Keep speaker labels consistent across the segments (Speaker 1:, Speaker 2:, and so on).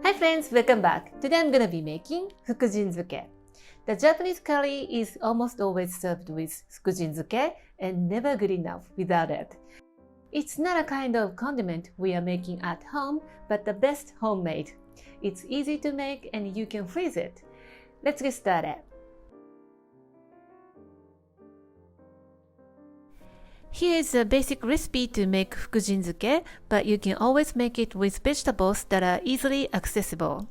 Speaker 1: Hi friends, welcome back. Today I'm gonna be making Fukujinzuke. The Japanese curry is almost always served with Fukujinzuke and never good enough without it. It's not a kind of condiment we are making at home, but the best homemade. It's easy to make and you can freeze it. Let's get started. Here is a basic recipe to make Fukujinzuke, but you can always make it with vegetables that are easily accessible.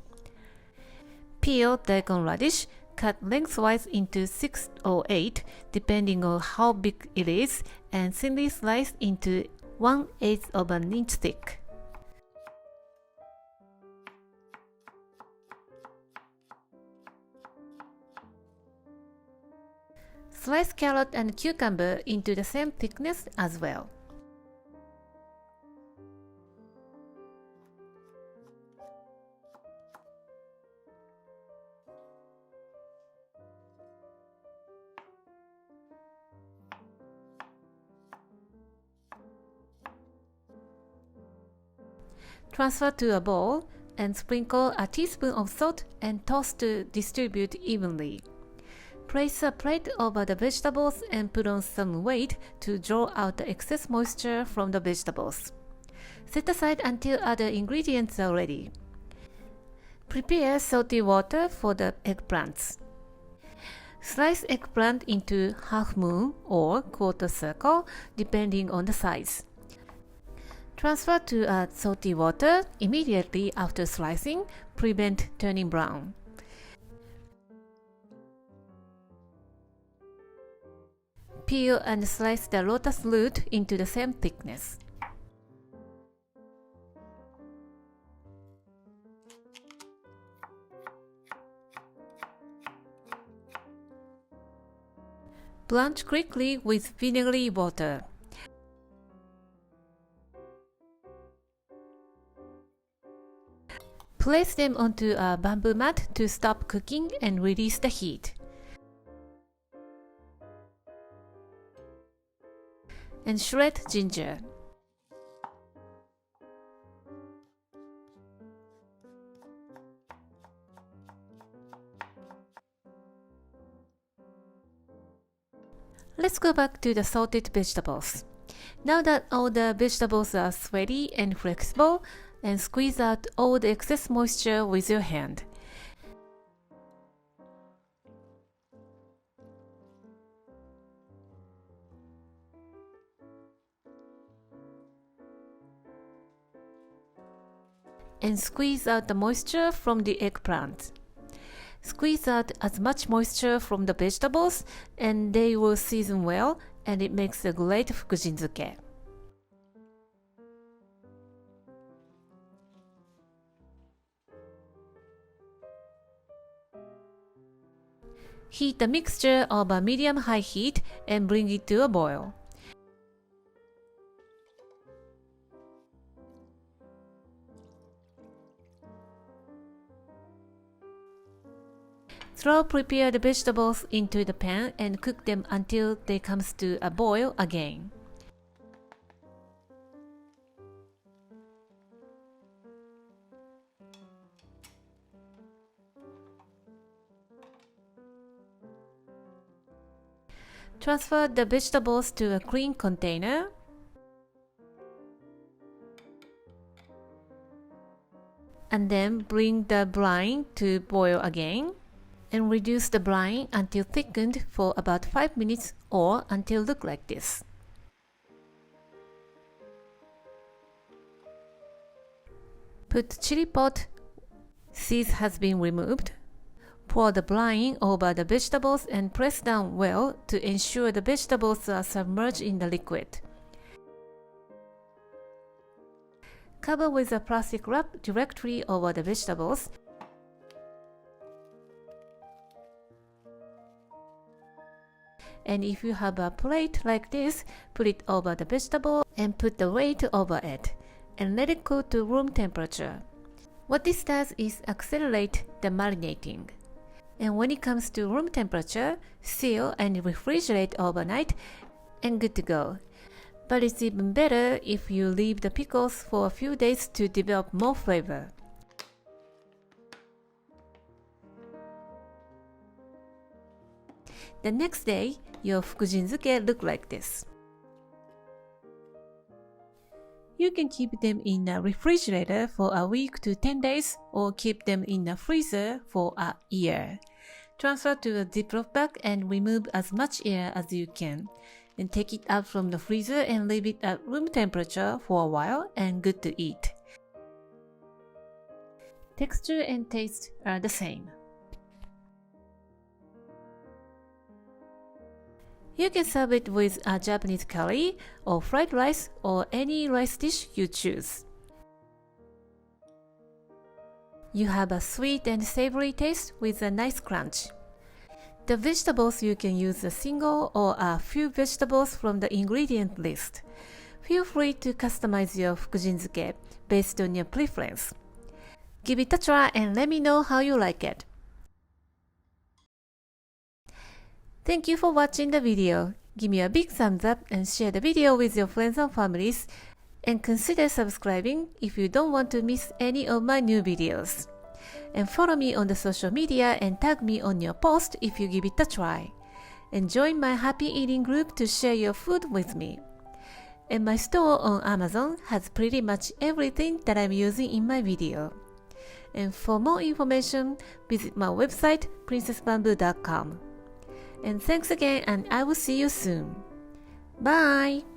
Speaker 1: Peel daikon radish, cut lengthwise into 6 or 8, depending on how big it is, and thinly slice into 1/8 of an inch thick. Slice carrot and cucumber into the same thickness as well. Transfer to a bowl and sprinkle a teaspoon of salt and toss to distribute evenly. Place a plate over the vegetables and put on some weight to draw out the excess moisture from the vegetables. Set aside until other ingredients are ready. Prepare salty water for the eggplants. Slice eggplant into half moon or quarter circle depending on the size. Transfer to salty water immediately after slicing, prevent turning brown. Peel and slice the lotus root into the same thickness. Blanch quickly with vinegary water. Place them onto a bamboo mat to stop cooking and release the heat. And shred ginger. Let's go back to the salted vegetables. Now that all the vegetables are sweaty and flexible, and squeeze out all the excess moisture with your hand. And squeeze out the moisture from the eggplant. Squeeze out as much moisture from the vegetables and they will season well and it makes a great Fukujinzuke. Heat the mixture over medium-high heat and bring it to a boil. Throw prepared vegetables into the pan and cook them until they come to a boil again. Transfer the vegetables to a clean container. And then bring the brine to boil again. And reduce the brine until thickened for about 5 minutes or until look like this. Put chili pot. Seeds has been removed. Pour the brine over the vegetables and press down well to ensure the vegetables are submerged in the liquid. Cover with a plastic wrap directly over the vegetables. And if you have a plate like this, put it over the vegetable and put the weight over it and let it cool to room temperature. What this does is accelerate the marinating. And when it comes to room temperature, seal and refrigerate overnight and good to go. But it's even better if you leave the pickles for a few days to develop more flavor. The next day, your Fukujinzuke look like this. You can keep them in a refrigerator for a week to 10 days or keep them in a freezer for a year. Transfer to a Ziploc bag and remove as much air as you can. Then take it out from the freezer and leave it at room temperature for a while and good to eat. Texture and taste are the same. You can serve it with a Japanese curry or fried rice or any rice dish you choose. You have a sweet and savory taste with a nice crunch. The vegetables you can use a single or a few vegetables from the ingredient list. Feel free to customize your Fukujinzuke based on your preference. Give it a try and let me know how you like it. Thank you for watching the video. Give me a big thumbs up and share the video with your friends and families. And consider subscribing if you don't want to miss any of my new videos. And follow me on the social media and tag me on your post if you give it a try. And join my happy eating group to share your food with me. And my store on Amazon has pretty much everything that I'm using in my video. And for more information, visit my website princessbamboo.com. And thanks again, and I will see you soon. Bye!